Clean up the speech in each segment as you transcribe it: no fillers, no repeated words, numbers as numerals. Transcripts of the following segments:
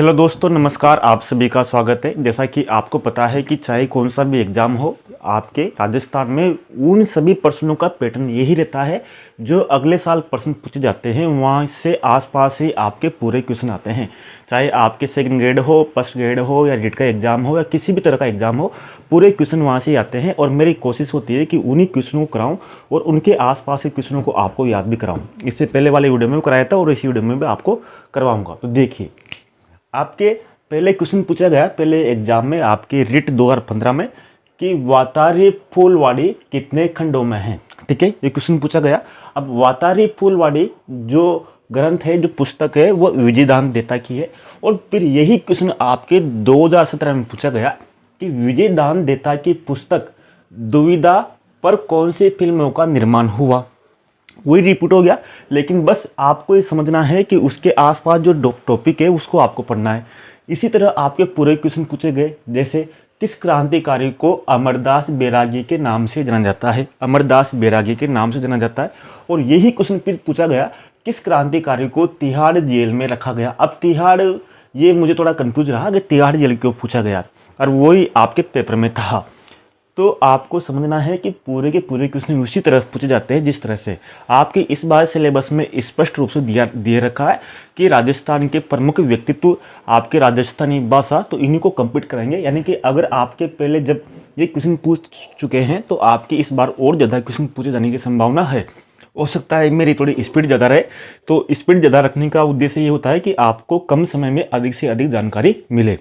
Hello दोस्तों, नमस्कार। आप सभी का स्वागत है। जैसा कि आपको पता है कि चाहे कौन सा भी एग्ज़ाम हो, आपके राजस्थान में उन सभी प्रश्नों का पैटर्न यही रहता है जो अगले साल प्रश्न पूछे जाते हैं, वहाँ से आसपास ही आपके पूरे क्वेश्चन आते हैं। चाहे आपके सेकंड ग्रेड हो, फर्स्ट ग्रेड हो या रीट का एग्ज़ाम हो या किसी भी तरह का एग्ज़ाम हो, पूरे क्वेश्चन वहाँ से ही आते हैं। और मेरी कोशिश होती है कि उन्हीं क्वेश्चनों को कराऊँ और उनके आसपास के क्वेश्चनों को आपको याद भी कराऊँ। इससे पहले वाले वीडियो में भी कराया था और इसी वीडियो में भी आपको करवाऊँगा। तो देखिए, आपके पहले क्वेश्चन पूछा गया पहले एग्जाम में आपके रिट 2015 में कि वातारी फूलवाड़ी कितने खंडों में है। ठीक है, ये क्वेश्चन पूछा गया। अब वातारी फूलवाड़ी जो ग्रंथ है, जो पुस्तक है, वो विजयदान देता की है। और फिर यही क्वेश्चन आपके 2017 में पूछा गया कि विजयदान देता की पुस्तक दुविधा पर कौन सी फिल्मों का निर्माण हुआ। वही रिपीट हो गया, लेकिन बस आपको ये समझना है कि उसके आसपास जो टॉपिक है उसको आपको पढ़ना है। इसी तरह आपके पूरे क्वेश्चन पूछे गए, जैसे किस क्रांतिकारी को अमरदास बैरागी के नाम से जाना जाता है। अमरदास बैरागी के नाम से जाना जाता है। और यही क्वेश्चन फिर पूछा गया, किस क्रांतिकारी को तिहाड़ जेल में रखा गया। अब तिहाड़, ये मुझे थोड़ा कंफ्यूज रहा कि तिहाड़ जेल क्यों पूछा गया, और वही आपके पेपर में था। तो आपको समझना है कि पूरे के पूरे क्वेश्चन उसी तरह पूछे जाते हैं जिस तरह से आपके इस बार सिलेबस में स्पष्ट रूप से दिए रखा है कि राजस्थान के प्रमुख व्यक्तित्व आपके राजस्थानी भाषा, तो इन्हीं को कंप्लीट कराएंगे। यानी कि अगर आपके पहले जब ये क्वेश्चन पूछ चुके हैं तो आपकी इस बार और ज़्यादा क्वेश्चन पूछे जाने की संभावना है। हो सकता है मेरी थोड़ी स्पीड ज़्यादा रहे, तो स्पीड ज़्यादा रखने का उद्देश्य ये होता है कि आपको कम समय में अधिक से अधिक जानकारी मिले।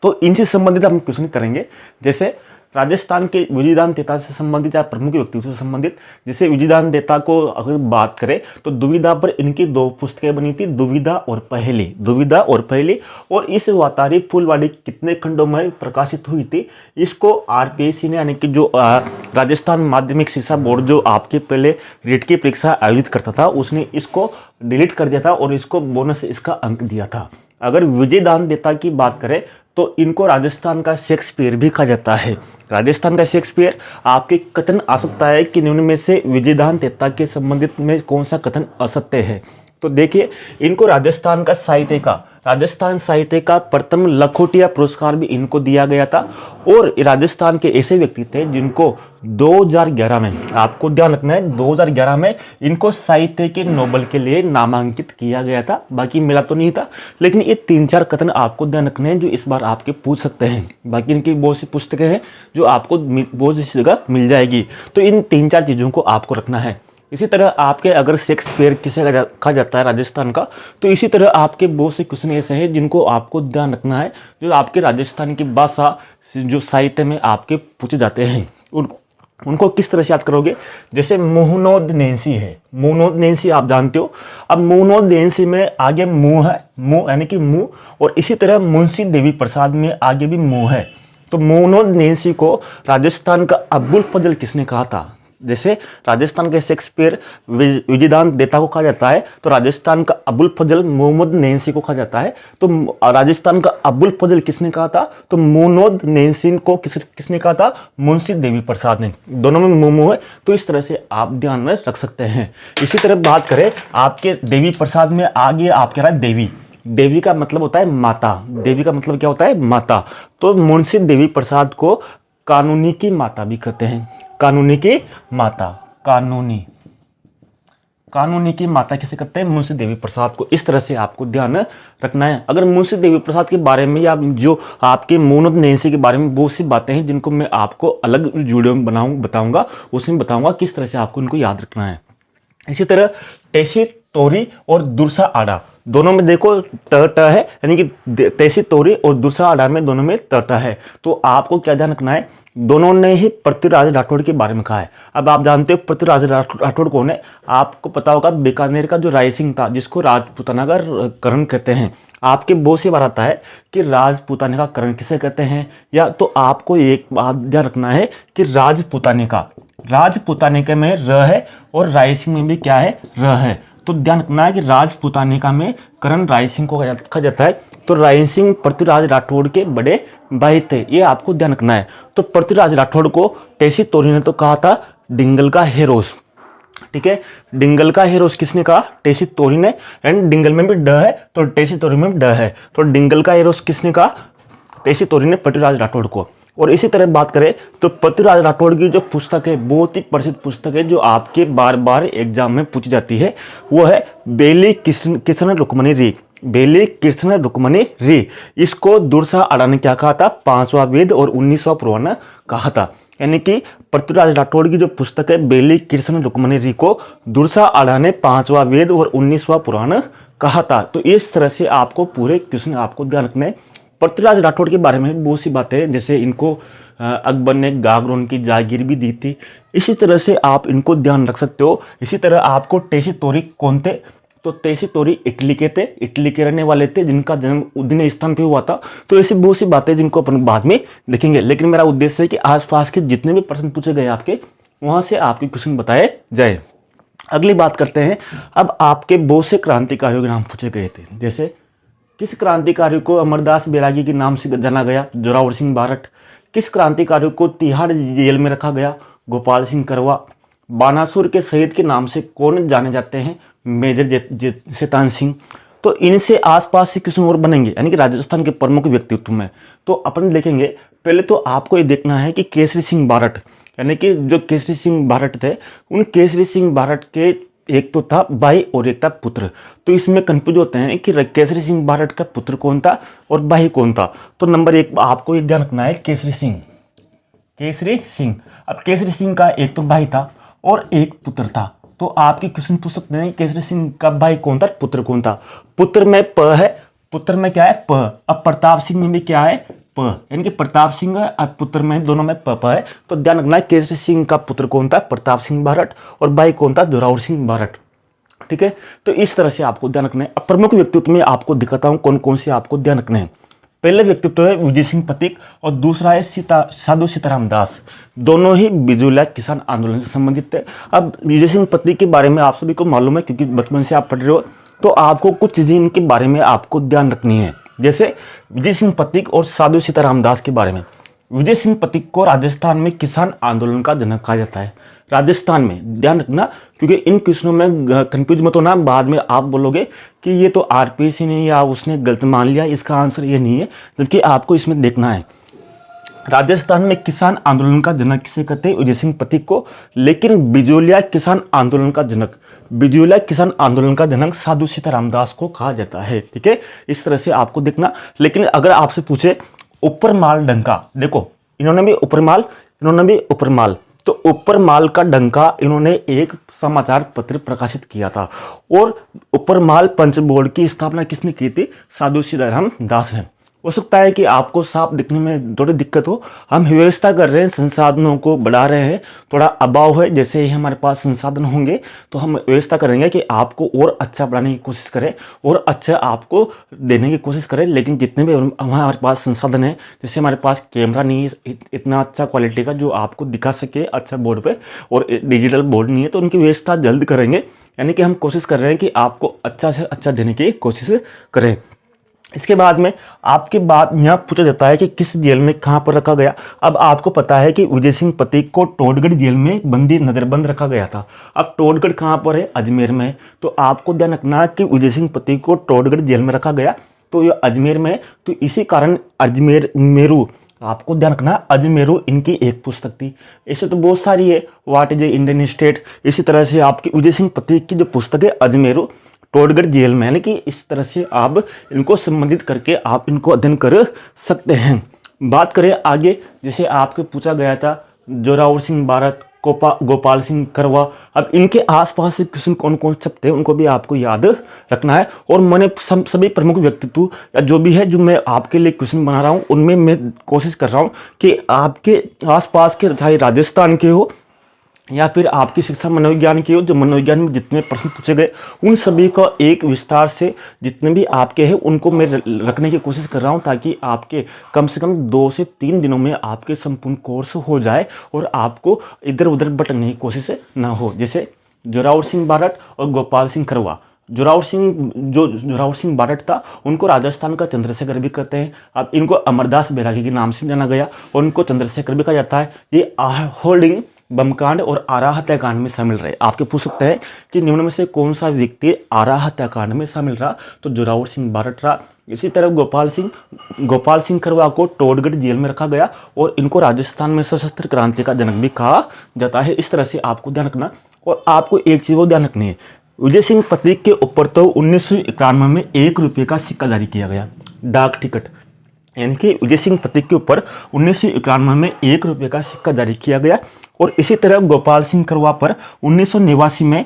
तो इनसे संबंधित हम क्वेश्चन करेंगे, जैसे राजस्थान के विजयदान देता से संबंधित या प्रमुख व्यक्तित्व से संबंधित। जैसे विजयदान देता को अगर बात करें तो दुविधा पर इनकी 2 पुस्तकें बनी थी, दुविधा और पहेली। दुविधा और पहेली। और इस वातारी फूलवाड़ी कितने खंडों में प्रकाशित हुई थी, इसको आरपीएससी ने, यानी कि जो राजस्थान माध्यमिक शिक्षा बोर्ड जो आपके पहले रीट की परीक्षा आयोजित करता था, उसने इसको डिलीट कर दिया था और इसको बोनस इसका अंक दिया था। अगर विजयदान देता की बात करें तो इनको राजस्थान का शेक्सपियर भी कहा जाता है। राजस्थान का शेक्सपियर। आपके कथन आ सकता है कि निम्न में से विजयदान देता के संबंधित में कौन सा कथन असत्य है। तो देखिए, इनको राजस्थान साहित्य का प्रथम लखोटिया पुरस्कार भी इनको दिया गया था। और राजस्थान के ऐसे व्यक्ति थे जिनको 2011 में, आपको ध्यान रखना है, 2011 में इनको साहित्य के नोबेल के लिए नामांकित किया गया था। बाकी मिला तो नहीं था, लेकिन ये 3-4 कथन आपको ध्यान रखने हैं जो इस बार आपके पूछ सकते हैं। बाकी इनकी बहुत सी पुस्तकें हैं जो आपको बहुत सी जगह मिल जाएगी, तो इन 3-4 चीज़ों को आपको रखना है। इसी तरह आपके अगर शेक्सपियर किसे कहा जाता है राजस्थान का, तो इसी तरह आपके बहुत से क्वेश्चन ऐसे हैं जिनको आपको ध्यान रखना है, जो आपके राजस्थान की भाषा जो साहित्य में आपके पूछे जाते हैं। उनको किस तरह से याद करोगे, जैसे मुहनोद नैंसी है। मुहनोद नैंसी आप जानते हो। अब मुहनोद नैंसी में आगे मुंह है, मुंह यानी कि मुंह। और इसी तरह मुंशी देवी प्रसाद में आगे भी मुंह है। तो मुहनोद नैंसी को राजस्थान का अब्बुल फजल किसने कहा था। जैसे राजस्थान के शेक्सपियर विजयदान देता को कहा जाता है, तो राजस्थान का अबुल फजल मुहम्मद नैंसी को कहा जाता है। तो राजस्थान का अबुल फजल किसने कहा था, तो मुहम्मद नैंसी को किसने कहा था, मुंशी देवी प्रसाद ने। दोनों में मुंह है, तो इस तरह से आप ध्यान में रख सकते हैं। इसी तरह बात करें आपके देवी प्रसाद में, आगे आप कह रहा है देवी। देवी का मतलब होता है माता। देवी का मतलब क्या होता है, माता। तो मुंशी देवी प्रसाद को कानूनी की माता भी कहते हैं। कानूनी की माता, कानूनी की माता किसे कहते हैं, मुंशी देवी प्रसाद को। इस तरह से आपको ध्यान रखना है। अगर मुंशी देवी प्रसाद के बारे में या जो आपके मुहम्मद नैंसी के बारे में बहुत सी बातें हैं जिनको मैं आपको अलग वीडियो में बताऊंगा, उसमें बताऊंगा किस तरह से आपको इनको याद रखना है। इसी तरह टेसी तोरी और दुरसा आड़ा, दोनों में देखो ट है, यानी कि टेसी तोरी और दुरसा आड़ा में दोनों में ट है। तो आपको क्या ध्यान रखना है, दोनों ने ही पृथ्वीराज राठौड़ के बारे में कहा है। अब आप जानते हो पृथ्वीराज राठौड़ कौन है, आपको पता होगा बीकानेर का जो रायसिंह था, जिसको राजपूताना का करण कहते हैं। आपके बहुत सी बार आता है कि राजपूताने का करण किसे कहते हैं, या तो आपको एक बात ध्यान रखना है कि राजपूताने के में र है और रायसिंह में भी क्या है, र है। तो ध्यान रखना है कि राजपूतानिका में करण रायसिंह को कहा जाता है। तो रायसिंह पृथ्वीराज राठौड़ के बड़े भाई थे, ये आपको ध्यान रखना है। तो पृथ्वीराज राठौड़ को टेसी तोरी ने तो कहा था डिंगल का हेरोस। ठीक है। डिंगल का हीरोज किसने कहा? टेसी तोरी ने। एंड डिंगल में भी ड है तो टेसी तोरी में भी ड है, तो डिंगल का हीरोज किसने कहा? टेसी तोरी ने पृथ्वीराज राठौड़ को। और इसी तरह बात करें तो पृथ्वीराज राठौड़ की जो पुस्तक है बहुत ही प्रसिद्ध पुस्तक है जो आपके बार बार एग्जाम में पूछी जाती है, वो है बेली कृष्ण रुक्मणी री। बेली कृष्ण रुक्मणी री। इसको दुर्सा आड़ा ने क्या कहा था? 5वां वेद और 19वां पुराण कहा था। यानी कि पृथ्वीराज राठौड़ की जो पुस्तक है बेली कृष्ण रुक्मणी री को दुर्सा आड़ा ने 5वां वेद और 19वां पुराण कहा था। तो इस तरह से आपको पूरे क्वेश्चन आपको ध्यान रखना है। पृथ्वीराज राठौड़ के बारे में बहुत सी बातें हैं, जैसे इनको अकबर ने गागरोन की जागीर भी दी थी, इसी तरह से आप इनको ध्यान रख सकते हो। इसी तरह आपको टेसी तोरी कौन थे? तो टेसी तोरी इटली के थे, इटली के रहने वाले थे, जिनका जन्म उदयन स्थान पे हुआ था। तो ऐसी बहुत सी बातें जिनको अपन बाद में देखेंगे, लेकिन मेरा उद्देश्य है कि आसपास के जितने भी प्रश्न पूछे गए आपके, वहां से आपके क्वेश्चन बताए जाए। अगली बात करते हैं। अब आपके बहुत से क्रांतिकारियों के नाम पूछे गए थे, जैसे किस क्रांतिकारी को अमरदास बैरागी के नाम से जाना गया? जोरावर सिंह बारट। किस क्रांतिकारी को तिहाड़ जेल में रखा गया? गोपाल सिंह करवा। बानासुर के शहीद के नाम से कौन जाने जाते हैं? मेजर शैतान सिंह। तो इनसे आसपास से किसी और बनेंगे, यानी कि राजस्थान के प्रमुख व्यक्तित्व में तो अपन देखेंगे। पहले तो आपको ये देखना है कि केसरी सिंह बारट, यानी कि जो केसरी सिंह बारट थे, उन केसरी सिंह बारट के एक तो था भाई और एक था पुत्र। तो इसमें कंफ्यूज होते हैं कि केसरी सिंह बारट का पुत्र कौन था और भाई कौन था। तो नंबर 1 आपको ये ध्यान रखना है, केसरी सिंह। केसरी सिंह, अब केसरी सिंह का एक तो भाई था और एक पुत्र था। तो आपके क्वेश्चन पूछ सकते हैं केसरी सिंह का भाई कौन था, पुत्र कौन था? पुत्र में प है, पुत्र में क्या है? प। अब प्रताप सिंह में भी क्या है? प। यानी कि प्रताप सिंह और पुत्र में दोनों में प है। तो ध्यान रखना है केसरी सिंह का पुत्र कौन था? प्रताप सिंह बारट। और भाई कौन था? जोरावर सिंह बारट। ठीक है, तो इस तरह से आपको ध्यान रखना है। अब प्रमुख व्यक्तित्व में आपको दिखाता हूं कौन कौन से आपको ध्यान रखना है। पहले व्यक्तित्व है विजय सिंह पथिक और दूसरा है साधु सीताराम दास। दोनों ही बिजूलिया किसान आंदोलन से संबंधित थे। अब विजय सिंह पथिक के बारे में आप सभी को मालूम है क्योंकि बचपन से आप पढ़ रहे हो, तो आपको कुछ चीजें इनके बारे में आपको ध्यान रखनी है। जैसे विजय सिंह पथिक और साधु सीताराम दास के बारे में। विजय सिंह पथिक को राजस्थान में किसान आंदोलन का जनक कहा जाता है। राजस्थान में ध्यान रखना, क्योंकि इन क्वेश्चनों में कंफ्यूज मत होना, बाद में आप बोलोगे कि ये तो आरपीसी ने या उसने गलत मान लिया, इसका आंसर ये नहीं है, जबकि आपको इसमें देखना है। राजस्थान में किसान आंदोलन का जनक किसे कहते हैं? विजय सिंह पथिक को। लेकिन बिजोलिया किसान आंदोलन का जनक, बिजोलिया किसान आंदोलन का जनक साधु सीताराम दास को कहा जाता है। ठीक है, इस तरह से आपको देखना। लेकिन अगर आपसे पूछे ऊपरमाल डंका, देखो इन्होंने भी ऊपरमाल, इन्होंने भी ऊपरमाल, तो ऊपरमाल का डंका इन्होंने एक समाचार पत्र प्रकाशित किया था। और ऊपरमाल पंच बोर्ड की स्थापना किसने की थी? साधु सीताराम दास ने। हो सकता है कि आपको साफ दिखने में थोड़ी दिक्कत हो, हम व्यवस्था कर रहे हैं, संसाधनों को बढ़ा रहे हैं, थोड़ा अभाव है। जैसे ही हमारे पास संसाधन होंगे तो हम व्यवस्था करेंगे कि आपको और अच्छा बढ़ाने की कोशिश करें और अच्छा आपको देने की कोशिश करें। लेकिन जितने भी हमारे पास संसाधन है, जैसे हमारे पास कैमरा नहीं है इतना अच्छा क्वालिटी का जो आपको दिखा सके अच्छा बोर्ड पे, और डिजिटल बोर्ड नहीं है, तो उनकी व्यवस्था जल्द करेंगे। यानी कि हम कोशिश कर रहे हैं कि आपको अच्छा से अच्छा देने की कोशिश करें। इसके बाद में आपके बाद यहाँ पूछा जाता है कि किस जेल में कहाँ पर रखा गया। अब आपको पता है कि विजय सिंह पथिक को टोडगढ़ जेल में बंदी नजरबंद रखा गया था। अब टोडगढ़ कहाँ पर है? अजमेर में है। तो आपको ध्यान रखना है कि विजय सिंह पथिक को टोडगढ़ जेल में रखा गया, तो ये अजमेर में है। तो इसी कारण अजमेर मेरू, आपको ध्यान रखना, अजमेरू इनकी एक पुस्तक थी। ऐसे तो बहुत सारी है, what is a Indian state. इसी तरह से आपकी विजय सिंह पथिक की जो पुस्तक है अजमेरू टोडगढ़ जेल में, यानी कि इस तरह से आप इनको संबंधित करके आप इनको अध्ययन कर सकते हैं। बात करें आगे, जैसे आपके पूछा गया था जोरावर सिंह बारट, गोपाल सिंह करवा। अब इनके आसपास से क्वेश्चन कौन कौन से थे उनको भी आपको याद रखना है। और मैंने सभी प्रमुख व्यक्तित्व या जो भी है जो मैं आपके लिए क्वेश्चन बना रहा हूँ, उनमें मैं कोशिश कर रहा हूँ कि आपके आसपास के, चाहे राजस्थान के हो या फिर आपकी शिक्षा मनोविज्ञान की हो, जो मनोविज्ञान में जितने प्रश्न पूछे गए उन सभी का एक विस्तार से जितने भी आपके हैं उनको मैं रखने की कोशिश कर रहा हूं, ताकि आपके कम से कम 2 से 3 दिनों में आपके संपूर्ण कोर्स हो जाए और आपको इधर उधर भटकने की कोशिश ना हो। जैसे जोरावर सिंह बारट और गोपाल सिंह करवा। जोरावर सिंह बारट था, उनको राजस्थान का चंद्रशेखर भी कहते हैं। अब इनको अमरदास बैरागी के नाम से जाना गया और उनको चंद्रशेखर भी कहा जाता है। ये होल्डिंग बमकांड और आरा हत्याकांड में शामिल रहे। आपके पूछ सकते हैं कि निम्न में से कौन सा व्यक्ति आरा हत्याकांड में शामिल रहा, तो जोरावर सिंह बारट रहा। इसी तरह गोपाल सिंह करवा को टोडगढ़ जेल में रखा गया और इनको राजस्थान में सशस्त्र क्रांति का जनक भी कहा जाता है। इस तरह से आपको ध्यान रखना। और आपको एक चीज़ वो ध्यान रखनी है, विजय सिंह प्रतीक के ऊपर तो 1991 में 1 रुपये का सिक्का जारी किया गया, डाक टिकट, यानी कि विजय सिंह प्रतीक के ऊपर 1991 में 1 रुपये का सिक्का जारी किया गया। और इसी तरह गोपाल सिंह करवा पर 1989 में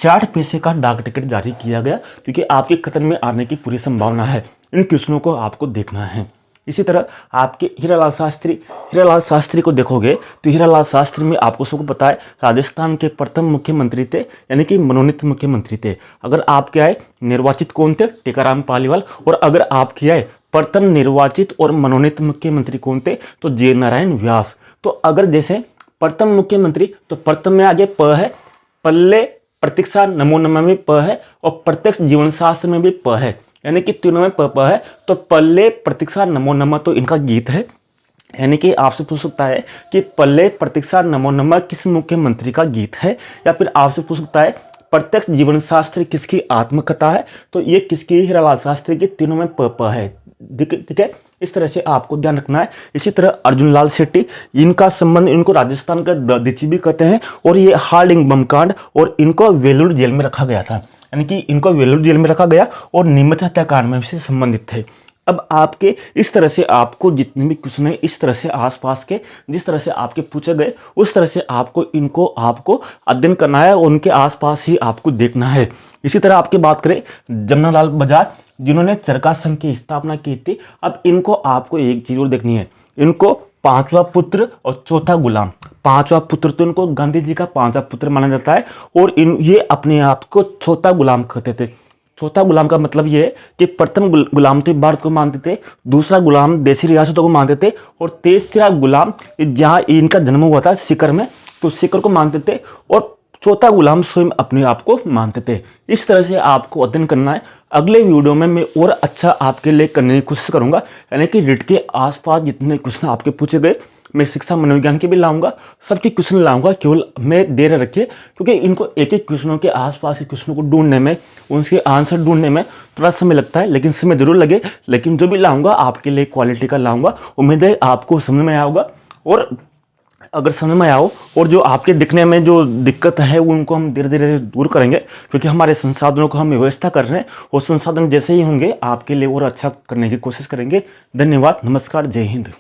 60 पैसे का डाक टिकट जारी किया गया, क्योंकि आपके कतल में आने की पूरी संभावना है। इन क्वेश्चनों को आपको देखना है। इसी तरह आपके हीरालाल शास्त्री को देखोगे तो हीरालाल शास्त्री में आपको सबको पता है राजस्थान के प्रथम मुख्यमंत्री थे, यानी कि मनोनीत मुख्यमंत्री थे। अगर आपके आए निर्वाचित कौन थे, टीकाराम पालीवाल। और अगर आपके आए प्रथम निर्वाचित और मनोनीत मुख्यमंत्री कौन थे, तो जय नारायण व्यास। तो अगर जैसे प्रथम मुख्यमंत्री, तो प्रथम में आगे प है, पल्ले प्रतीक्षा नमो नमः में प है और प्रत्यक्ष जीवन शास्त्र में भी प है, यानी कि तीनों में प है। तो पल्ले प्रतीक्षा नमो नमः तो इनका गीत है, यानी कि आपसे पूछ सकता है कि पल्ले प्रतीक्षा नमो नमः किस मुख्यमंत्री का गीत है, या फिर आपसे पूछ सकता है प्रत्यक्ष जीवन शास्त्र किसकी आत्मकथा है, तो ये किसकी, हीरालाल शास्त्री की, तीनों में प है। ठीक है, इस तरह से आपको ध्यान रखना है। इसी तरह अर्जुन लाल शेट्टी, इनका संबंध, इनको राजस्थान का दीची भी कहते हैं, और ये हार्डिंग बम कांड और इनको वेलूर जेल में रखा गया था, यानी कि इनको वेलूर जेल में रखा गया और नीमच हत्याकांड में से संबंधित थे। अब आपके इस तरह से आपको जितने भी क्वेश्चन है, इस तरह से आसपास के जिस तरह से आपके पूछे गए, उस तरह से आपको अध्ययन करना है और उनके आसपास ही आपको देखना है। इसी तरह आपकी बात करें जमनालाल बजाज, जिन्होंने चरखा संघ की स्थापना की थी। अब इनको आपको एक चीज और देखनी है, इनको 5वां पुत्र और चौथा गुलाम, 5वां पुत्र तो इनको गांधी जी का 5वां पुत्र माना जाता है, और ये अपने आप को चौथा गुलाम कहते थे। चौथा गुलाम का मतलब ये है कि प्रथम गुलाम तो भारत को मानते थे, दूसरा गुलाम देसी रियासतों को मानते थे, और तीसरा गुलाम जहाँ इनका जन्म हुआ था सीकर में, तो सीकर को मानते थे, और चौथा गुलाम स्वयं अपने आप को मानते थे। इस तरह से आपको अध्ययन करना है। अगले वीडियो में मैं और अच्छा आपके लिए करने की कोशिश करूंगा, यानी कि रिट के आसपास जितने क्वेश्चन आपके पूछे गए, मैं शिक्षा मनोविज्ञान के भी लाऊंगा, सबके क्वेश्चन लाऊंगा। केवल मैं देर रखिए, क्योंकि इनको एक एक क्वेश्चनों के आसपास के क्वेश्चनों को ढूंढने में, उनके आंसर ढूंढने में थोड़ा समय लगता है, लेकिन समय जरूर लगे। लेकिन जो भी लाऊंगा आपके लिए क्वालिटी का लाऊंगा। उम्मीद है आपको समझ में आएगा, और अगर समझ में आओ और जो आपके दिखने में जो दिक्कत है उनको हम धीरे धीरे दूर करेंगे, क्योंकि हमारे संसाधनों को हम व्यवस्था कर रहे हैं, और संसाधन जैसे ही होंगे आपके लिए और अच्छा करने की कोशिश करेंगे। धन्यवाद, नमस्कार, जय हिंद।